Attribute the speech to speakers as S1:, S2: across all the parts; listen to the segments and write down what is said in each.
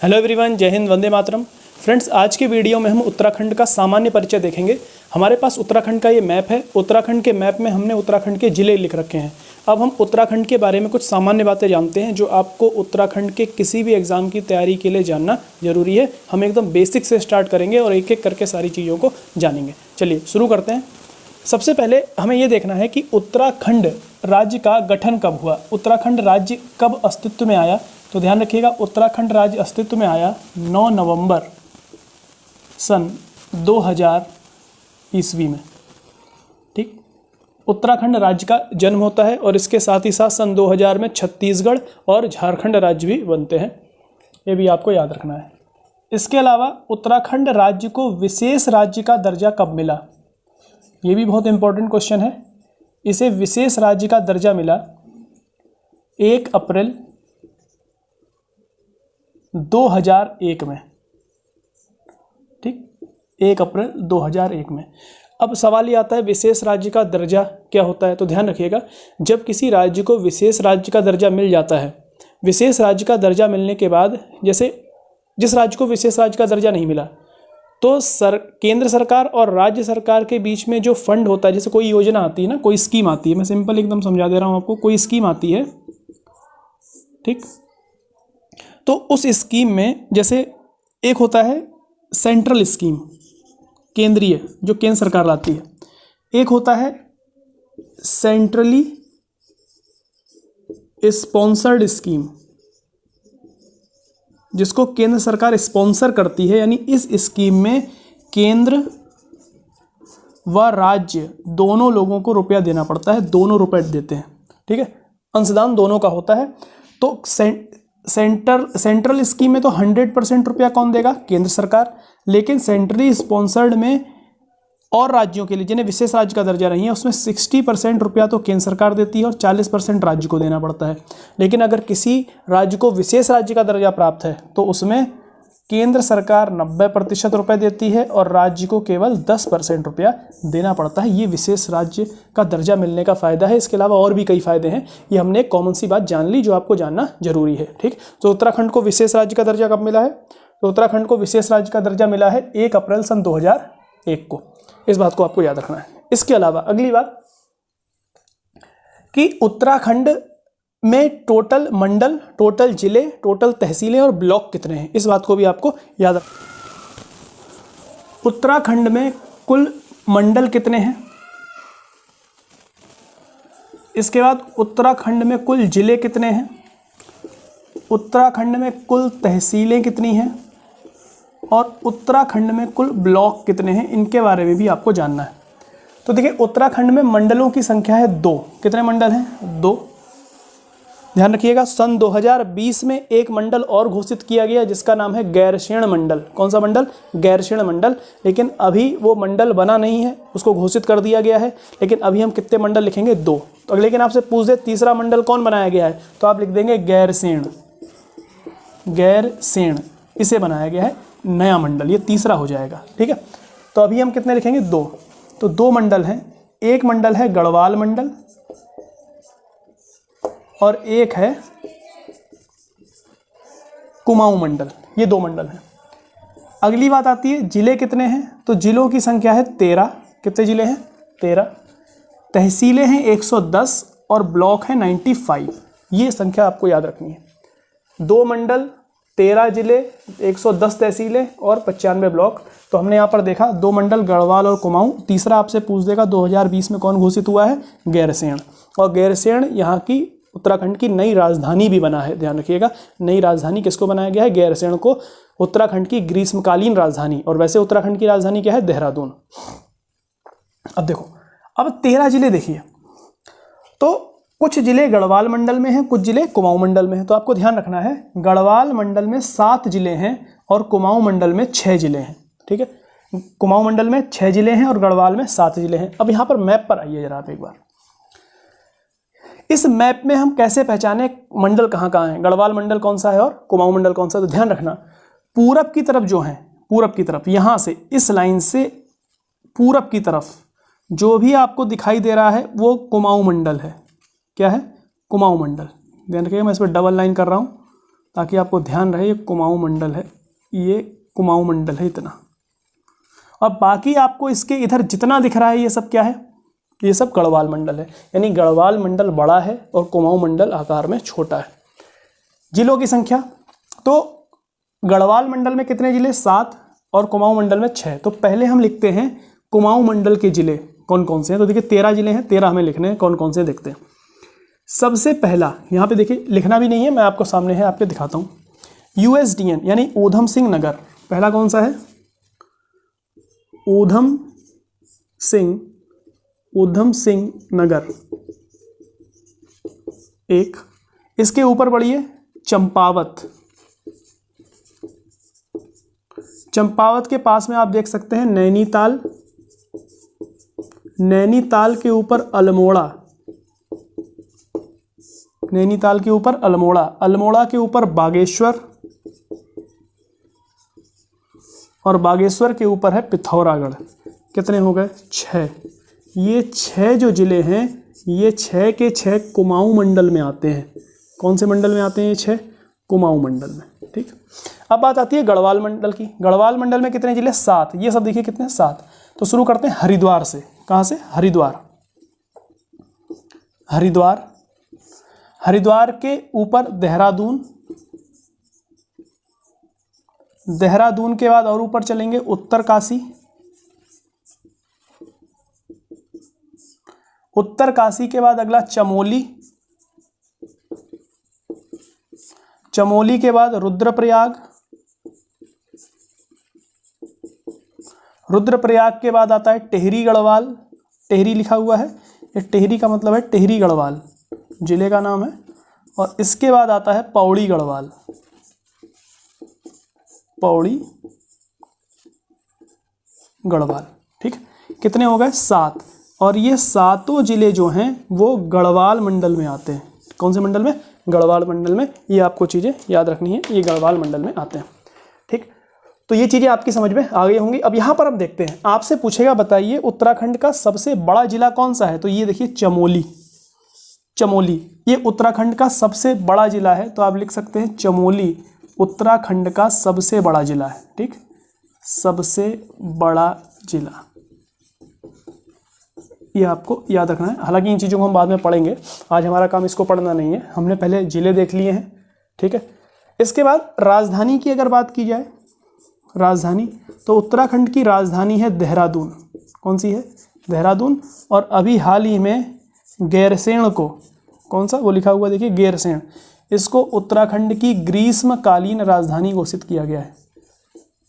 S1: Hello everyone, जय Hind, Vande Mataram. Friends, आज के वीडियो में हम उत्तराखंड का सामान्य परिचय देखेंगे। हमारे पास उत्तराखंड का ये मैप है। उत्तराखंड के मैप में हमने उत्तराखंड के ज़िले लिख रखे हैं। अब हम उत्तराखंड के बारे में कुछ सामान्य बातें जानते हैं जो आपको उत्तराखंड के किसी भी एग्ज़ाम की तैयारी के लिए जानना जरूरी है। हम एकदम बेसिक से स्टार्ट करेंगे और एक एक करके सारी चीज़ों को जानेंगे। चलिए शुरू करते हैं। सबसे पहले हमें ये देखना है कि उत्तराखंड राज्य का गठन कब हुआ, उत्तराखंड राज्य कब अस्तित्व में आया। तो ध्यान रखिएगा, उत्तराखंड राज्य अस्तित्व में आया 9 नवंबर सन 2000 ईस्वी में। ठीक, उत्तराखंड राज्य का जन्म होता है और इसके साथ ही साथ सन 2000 में छत्तीसगढ़ और झारखंड राज्य भी बनते हैं। ये भी आपको याद रखना है। इसके अलावा उत्तराखंड राज्य को विशेष राज्य का दर्जा कब मिला, ये भी बहुत इंपॉर्टेंट क्वेश्चन है। इसे विशेष राज्य का दर्जा मिला 1 अप्रैल 2001 में। ठीक, 1 अप्रैल 2001 में। अब सवाल ये आता है विशेष राज्य का दर्जा क्या होता है। तो ध्यान रखिएगा, जब किसी राज्य को विशेष राज्य का दर्जा मिल जाता है, विशेष राज्य का दर्जा मिलने के बाद, जैसे जिस राज्य को विशेष राज्य का दर्जा नहीं मिला, तो केंद्र सरकार और राज्य सरकार के बीच में जो फंड होता है, जैसे कोई योजना आती है ना, कोई स्कीम आती है, मैं सिंपल एकदम समझा दे रहा हूँ आपको। कोई स्कीम आती है, ठीक, तो उस स्कीम में जैसे एक होता है सेंट्रल स्कीम, केंद्रीय, जो केंद्र सरकार लाती है। एक होता है सेंट्रली स्पॉन्सर्ड स्कीम, जिसको केंद्र सरकार स्पॉन्सर करती है। यानी इस स्कीम में केंद्र व राज्य दोनों लोगों को रुपया देना पड़ता है, दोनों रुपए देते हैं। ठीक है, अंशदान दोनों का होता है। तो सेंट्रल स्कीम में तो 100% रुपया कौन देगा, केंद्र सरकार। लेकिन सेंट्रली स्पॉन्सर्ड में और राज्यों के लिए जिन्हें विशेष राज्य का दर्जा नहीं है, उसमें 60% रुपया तो केंद्र सरकार देती है और 40% राज्य को देना पड़ता है। लेकिन अगर किसी राज्य को विशेष राज्य का दर्जा प्राप्त है तो उसमें केंद्र सरकार 90% रुपये देती है और राज्य को केवल 10% रुपया देना पड़ता है। ये विशेष राज्य का दर्जा मिलने का फ़ायदा है। इसके अलावा और भी कई फ़ायदे हैं। ये हमने एक कॉमन सी बात जान ली जो आपको जानना जरूरी है। ठीक, तो उत्तराखंड को विशेष राज्य का दर्जा कब मिला है? तो उत्तराखंड को विशेष राज्य का दर्जा मिला है 1 अप्रैल सन 2001 को। इस बात को आपको याद रखना है। इसके अलावा अगली बात कि उत्तराखंड में टोटल मंडल, टोटल जिले, टोटल तहसीलें और ब्लॉक कितने हैं, इस बात को भी आपको याद रखना। उत्तराखंड में कुल मंडल कितने हैं, इसके बाद उत्तराखंड में कुल जिले कितने हैं, उत्तराखंड में कुल तहसीलें कितनी हैं और उत्तराखंड में कुल ब्लॉक कितने हैं, इनके बारे में भी आपको जानना है। तो देखिए, उत्तराखंड में मंडलों की संख्या है 2। कितने मंडल हैं? 2। ध्यान रखिएगा, सन 2020 में एक मंडल और घोषित किया गया जिसका नाम है गैरसैंण मंडल। कौन सा मंडल? गैरसैंण मंडल। लेकिन अभी वो मंडल बना नहीं है, उसको घोषित कर दिया गया है। लेकिन अभी हम कितने मंडल लिखेंगे? 2। तो लेकिन आपसे पूछ दे तीसरा मंडल कौन बनाया गया है, तो आप लिख देंगे गैरसैंण। गैरसैंण इसे बनाया गया है नया मंडल, ये तीसरा हो जाएगा। ठीक है, तो अभी हम कितने लिखेंगे? 2। तो 2 मंडल हैं। एक मंडल है गढ़वाल मंडल और एक है कुमाऊं मंडल। ये 2 मंडल हैं। अगली बात आती है जिले कितने हैं, तो जिलों की संख्या है 13। कितने जिले हैं? 13। तहसीलें हैं 110 और ब्लॉक है 95। ये संख्या आपको याद रखनी है। 2 मंडल, 13 जिले, 110 तहसीलें और 95 ब्लॉक। तो हमने यहाँ पर देखा 2 मंडल गढ़वाल और कुमाऊं। तीसरा आपसे पूछ देगा 2020 में कौन घोषित हुआ है? गैरसैंण। और गैरसैंण यहाँ की उत्तराखंड की नई राजधानी भी बना है। ध्यान रखिएगा, नई राजधानी किसको बनाया गया है? गैरसैंण को, उत्तराखंड की ग्रीष्मकालीन राजधानी। और वैसे उत्तराखंड की राजधानी क्या है? देहरादून। अब देखो, अब 13 जिले देखिए, तो कुछ जिले गढ़वाल मंडल में हैं, कुछ जिले कुमाऊं मंडल में हैं। तो आपको ध्यान रखना है, गढ़वाल मंडल में 7 जिले हैं और कुमाऊं मंडल में 6 जिले हैं। ठीक है, कुमाऊं मंडल में 6 जिले हैं और गढ़वाल में 7 जिले हैं। अब यहाँ पर मैप पर आइए जरा आप एक बार। इस मैप में हम कैसे पहचाने मंडल कहाँ कहाँ हैं, गढ़वाल मंडल कौन सा है और कुमाऊं मंडल कौन सा? तो ध्यान रखना, पूरब की तरफ जो है, पूरब की तरफ, यहाँ से इस लाइन से पूरब की तरफ जो भी आपको दिखाई दे रहा है वो कुमाऊं मंडल है। क्या है? कुमाऊं मंडल। ध्यान रखिएगा, मैं इस पर डबल लाइन कर रहा हूँ ताकि आपको ध्यान रहे ये कुमाऊं मंडल है, ये कुमाऊं मंडल है इतना। और बाकी आपको इसके इधर जितना दिख रहा है ये सब क्या है, ये सब गढ़वाल मंडल है। यानी गढ़वाल मंडल बड़ा है और कुमाऊं मंडल आकार में छोटा है। जिलों की संख्या, तो गढ़वाल मंडल में कितने जिले, 7 और कुमाऊं मंडल में 6। तो पहले हम लिखते हैं कुमाऊं मंडल के जिले कौन कौन से हैं। तो देखिए 13 जिले हैं, 13 हमें लिखने हैं, कौन कौन से देखते हैं। सबसे पहला यहाँ पे देखिए, लिखना भी नहीं है, मैं आपको सामने है आपके दिखाता हूँ। USDN यानी ऊधम सिंह नगर, पहला कौन सा है, ऊधम सिंह नगर एक। इसके ऊपर बढ़िए चंपावत, चंपावत के पास में आप देख सकते हैं नैनीताल, नैनीताल के ऊपर अल्मोड़ा, नैनीताल के ऊपर अल्मोड़ा, अल्मोड़ा के ऊपर बागेश्वर और बागेश्वर के ऊपर है पिथौरागढ़। कितने हो गए, 6। ये 6 जो जिले हैं ये 6 के 6 कुमाऊं मंडल में आते हैं। कौन से मंडल में आते हैं ये 6, कुमाऊं मंडल में। ठीक, अब बात आती है गढ़वाल मंडल की। गढ़वाल मंडल में कितने जिले, 7। ये सब देखिए कितने, 7। तो शुरू करते हैं हरिद्वार से। कहाँ से, हरिद्वार, हरिद्वार, हरिद्वार के ऊपर देहरादून, देहरादून के बाद और ऊपर चलेंगे उत्तरकाशी, उत्तरकाशी के बाद अगला चमोली, चमोली के बाद रुद्रप्रयाग, रुद्रप्रयाग के बाद आता है टिहरी गढ़वाल, टिहरी लिखा हुआ है, ये टिहरी का मतलब है टिहरी गढ़वाल, जिले का नाम है। और इसके बाद आता है पौड़ी गढ़वाल, पौड़ी गढ़वाल। ठीक, कितने हो गए, 7। और ये 7 जिले जो हैं वो गढ़वाल मंडल में आते हैं। कौन से मंडल में, गढ़वाल मंडल में। ये आपको चीज़ें याद रखनी है, ये गढ़वाल मंडल में आते हैं। ठीक, तो ये चीज़ें आपकी समझ में आ गई होंगी। अब यहाँ पर हम देखते हैं, आपसे पूछेगा बताइए उत्तराखंड का सबसे बड़ा जिला कौन सा है। तो ये देखिए चमोली, चमोली ये उत्तराखंड का सबसे बड़ा जिला है। तो आप लिख सकते हैं चमोली उत्तराखंड का सबसे बड़ा जिला है। ठीक, सबसे बड़ा जिला, ये आपको याद रखना है। हालांकि इन चीज़ों को हम बाद में पढ़ेंगे, आज हमारा काम इसको पढ़ना नहीं है। हमने पहले जिले देख लिए हैं। ठीक है, इसके बाद राजधानी की अगर बात की जाए, राजधानी, तो उत्तराखंड की राजधानी है देहरादून। कौन सी है, देहरादून। और अभी हाल ही में गैरसैंण को, कौन सा, वो लिखा हुआ देखिए गैरसैंण, इसको उत्तराखंड की ग्रीष्मकालीन राजधानी घोषित किया गया है।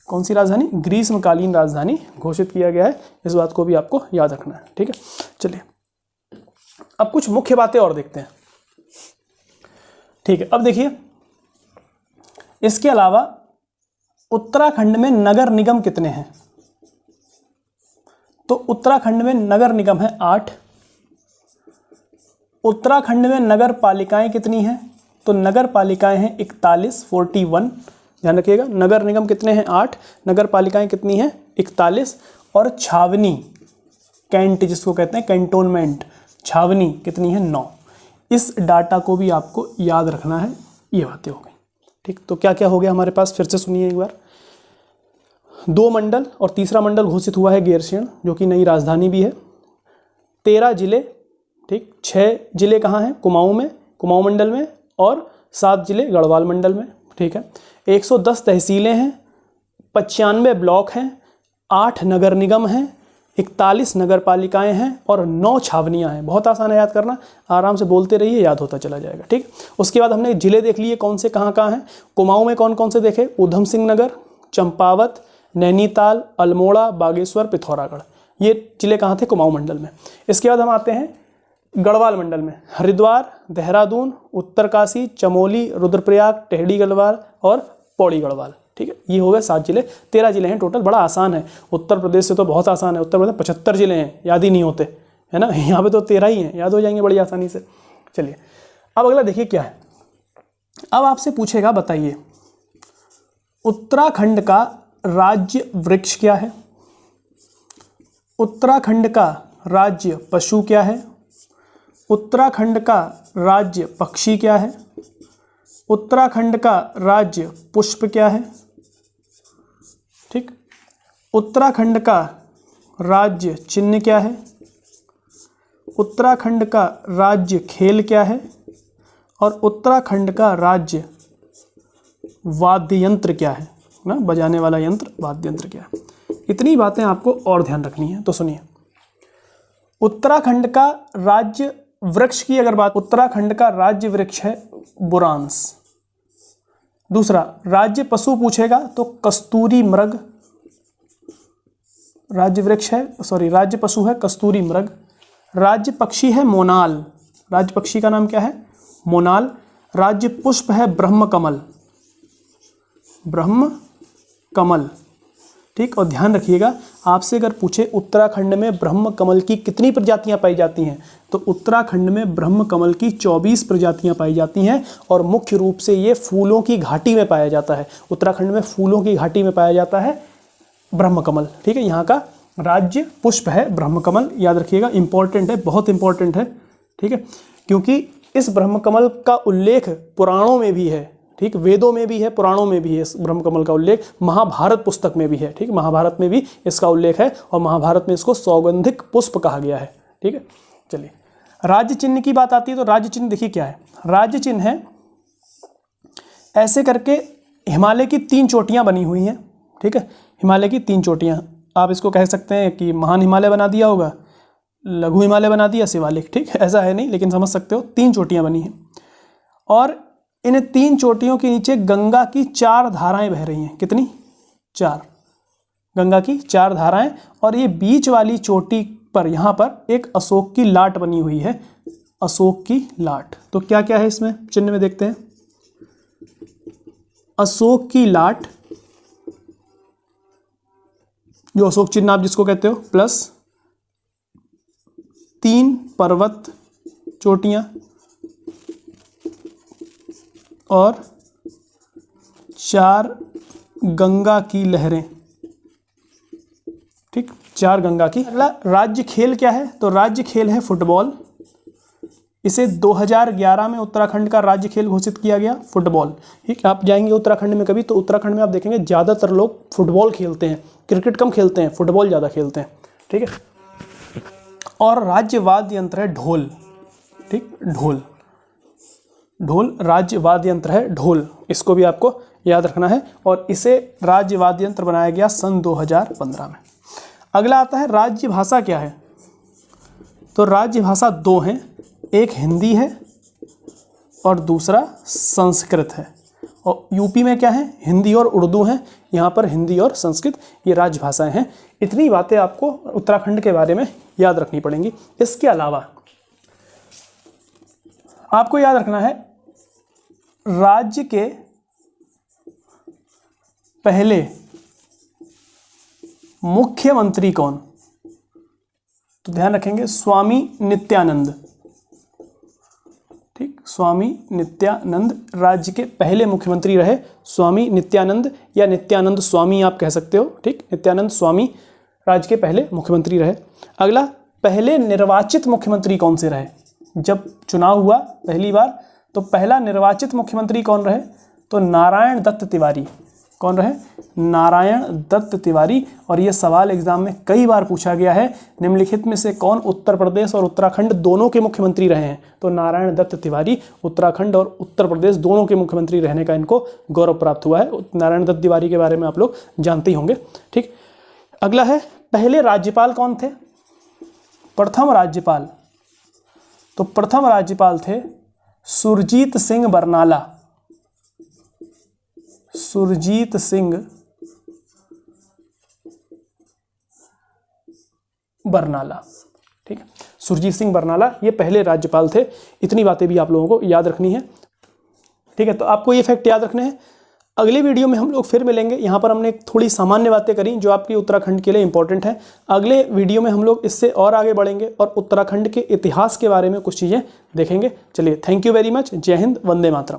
S1: कौन सी राजधानी, ग्रीष्मकालीन राजधानी घोषित किया गया है। इस बात को भी आपको याद रखना है। ठीक है, चलिए अब कुछ मुख्य बातें और देखते हैं। ठीक है, अब देखिए इसके अलावा उत्तराखंड में नगर निगम कितने हैं। तो उत्तराखंड में नगर निगम है 8। उत्तराखंड में नगर पालिकाएं कितनी हैं। तो नगर पालिकाएं हैं 41, 41, ध्यान रखिएगा। नगर निगम कितने हैं, 8, नगर पालिकाएं कितनी हैं, 41। और छावनी, कैंट जिसको कहते हैं कैंटोनमेंट, छावनी कितनी है, 9। इस डाटा को भी आपको याद रखना है। ये बातें हो गई। ठीक, तो क्या क्या हो गया हमारे पास, फिर से सुनिए एक बार। 2 मंडल और तीसरा मंडल घोषित हुआ है गैरसैंण, जो कि नई राजधानी भी है। 13 जिले, ठीक, 6 जिले कहाँ हैं, कुमाऊं में, कुमाऊं मंडल में, और 7 जिले गढ़वाल मंडल में। ठीक है, 110 तहसीलें हैं, 95 ब्लॉक हैं, 8 नगर निगम हैं, 41 नगर पालिकाएँ हैं और 9 छावनियाँ हैं। बहुत आसान है याद करना, आराम से बोलते रहिए, याद होता चला जाएगा। ठीक, उसके बाद हमने जिले देख लिए कौन से कहाँ कहाँ हैं। कुमाऊं में कौन कौन से देखे, ऊधम सिंह नगर, चंपावत, नैनीताल, अल्मोड़ा, बागेश्वर, पिथौरागढ़, ये जिले कहाँ थे, कुमाऊं मंडल में। इसके बाद हम आते हैं गढ़वाल मंडल में, हरिद्वार, देहरादून, उत्तरकाशी, चमोली, रुद्रप्रयाग, टिहरी गढ़वाल और पौड़ी गढ़वाल। ठीक है, ये हो गए 7 जिले। 13 जिले हैं टोटल, बड़ा आसान है। उत्तर प्रदेश से तो बहुत आसान है, उत्तर प्रदेश 75 जिले हैं, याद ही नहीं होते, है ना। यहाँ पे तो 13 ही हैं, याद हो जाएंगे बड़ी आसानी से। चलिए अब अगला देखिए क्या है। अब आपसे पूछेगा बताइए उत्तराखंड का राज्य वृक्ष क्या है, उत्तराखंड का राज्य पशु क्या है, उत्तराखंड का राज्य पक्षी क्या है, उत्तराखंड का राज्य पुष्प क्या है? ठीक। उत्तराखंड का राज्य चिन्ह क्या है? उत्तराखंड का राज्य खेल क्या है? और उत्तराखंड का राज्य वाद्य यंत्र क्या है ना, बजाने वाला यंत्र वाद्य यंत्र क्या है? इतनी बातें आपको और ध्यान रखनी है। तो सुनिए, उत्तराखंड का राज्य वृक्ष की अगर बात, उत्तराखंड का राज्य वृक्ष है बुरांस। दूसरा, राज्य पशु पूछेगा तो कस्तूरी मृग राज्य वृक्ष है, राज्य पशु है कस्तूरी मृग। राज्य पक्षी है मोनाल, राज्य पक्षी का नाम क्या है? मोनाल। राज्य पुष्प है ब्रह्म कमल, ब्रह्म कमल। ठीक। और ध्यान रखिएगा, आपसे अगर पूछे उत्तराखंड में ब्रह्म कमल की कितनी प्रजातियां पाई जाती हैं, तो उत्तराखंड में ब्रह्म कमल की 24 प्रजातियां पाई जाती हैं और मुख्य रूप से ये फूलों की घाटी में पाया जाता है। उत्तराखंड में फूलों की घाटी में पाया जाता है ब्रह्म कमल। ठीक है। यहाँ का राज्य पुष्प है ब्रह्म कमल, याद रखिएगा, इंपॉर्टेंट है, बहुत इंपॉर्टेंट है। ठीक है। क्योंकि इस ब्रह्म कमल का उल्लेख पुराणों में भी है। ठीक। वेदों में भी है, पुराणों में भी है इस ब्रह्म कमल का उल्लेख, महाभारत पुस्तक में भी है। ठीक। महाभारत में भी इसका उल्लेख है और महाभारत में इसको सौगंधिक पुष्प कहा गया है। ठीक है। चलिए, राज्य चिन्ह की बात आती है तो राज्य चिन्ह देखिए क्या है। राज्य चिन्ह है ऐसे करके हिमालय की 3 चोटियां बनी हुई हैं। ठीक है। हिमालय की 3 चोटियां, आप इसको कह सकते हैं कि महान हिमालय बना दिया होगा, लघु हिमालय बना दिया, शिवालिक। ठीक। ऐसा है नहीं, लेकिन समझ सकते हो 3 चोटियां बनी हैं और इन 3 चोटियों के नीचे गंगा की 4 धाराएं बह रही हैं। कितनी? 4। गंगा की 4 धाराएं। और ये बीच वाली चोटी पर यहाँ पर एक अशोक की लाट बनी हुई है, अशोक की लाट। तो क्या क्या है इसमें चिन्ह में देखते हैं। अशोक की लाट, जो अशोक चिन्ह आप जिसको कहते हो, प्लस 3 पर्वत चोटियां और 4 गंगा की लहरें। ठीक। 4 गंगा की। अगला राज्य खेल क्या है? तो राज्य खेल है फुटबॉल। इसे 2011 में उत्तराखंड का राज्य खेल घोषित किया गया, फुटबॉल। ठीक। आप जाएंगे उत्तराखंड में कभी तो उत्तराखंड में आप देखेंगे ज़्यादातर लोग फुटबॉल खेलते हैं, क्रिकेट कम खेलते हैं, फुटबॉल ज़्यादा खेलते हैं। ठीक है। और राज्य वाद्य यंत्र है ढोल। ठीक। ढोल, ढोल राज्य वाद्य यंत्र है ढोल, इसको भी आपको याद रखना है। और इसे राज्य वाद्य यंत्र बनाया गया सन 2015 में। अगला आता है राज्य भाषा क्या है? तो राज्य भाषा 2 हैं, एक हिंदी है और दूसरा संस्कृत है। और यूपी में क्या है? हिंदी और उर्दू है। यहाँ पर हिंदी और संस्कृत ये राज्य भाषाएं हैं। इतनी बातें आपको उत्तराखंड के बारे में याद रखनी पड़ेंगी। इसके अलावा आपको याद रखना है राज्य के पहले मुख्यमंत्री कौन? तो ध्यान रखेंगे स्वामी नित्यानंद। ठीक। स्वामी नित्यानंद राज्य के पहले मुख्यमंत्री रहे, स्वामी नित्यानंद या नित्यानंद स्वामी आप कह सकते हो। ठीक। नित्यानंद स्वामी राज्य के पहले मुख्यमंत्री रहे। अगला, पहले निर्वाचित मुख्यमंत्री कौन से रहे? जब चुनाव हुआ पहली बार तो पहला निर्वाचित मुख्यमंत्री कौन रहे? तो नारायण दत्त तिवारी। कौन रहे? नारायण दत्त तिवारी। और ये सवाल एग्जाम में कई बार पूछा गया है, निम्नलिखित में से कौन उत्तर प्रदेश और उत्तराखंड दोनों के मुख्यमंत्री रहे हैं? तो नारायण दत्त तिवारी उत्तराखंड और उत्तर प्रदेश दोनों के मुख्यमंत्री रहने का इनको गौरव प्राप्त हुआ है। नारायण दत्त तिवारी के बारे में आप लोग जानते ही होंगे। ठीक। अगला है, पहले राज्यपाल कौन थे? प्रथम राज्यपाल, तो प्रथम राज्यपाल थे सुरजीत सिंह बरनाला। सुरजीत सिंह बरनाला। ठीक है। सुरजीत सिंह बरनाला ये पहले राज्यपाल थे। इतनी बातें भी आप लोगों को याद रखनी है। ठीक है। तो आपको ये फैक्ट याद रखने हैं। अगले वीडियो में हम लोग फिर मिलेंगे। यहाँ पर हमने थोड़ी सामान्य बातें करी जो आपकी उत्तराखंड के लिए इंपॉर्टेंट है। अगले वीडियो में हम लोग इससे और आगे बढ़ेंगे और उत्तराखंड के इतिहास के बारे में कुछ चीज़ें देखेंगे। चलिए, थैंक यू वेरी मच। जय हिंद, वंदे मातरम।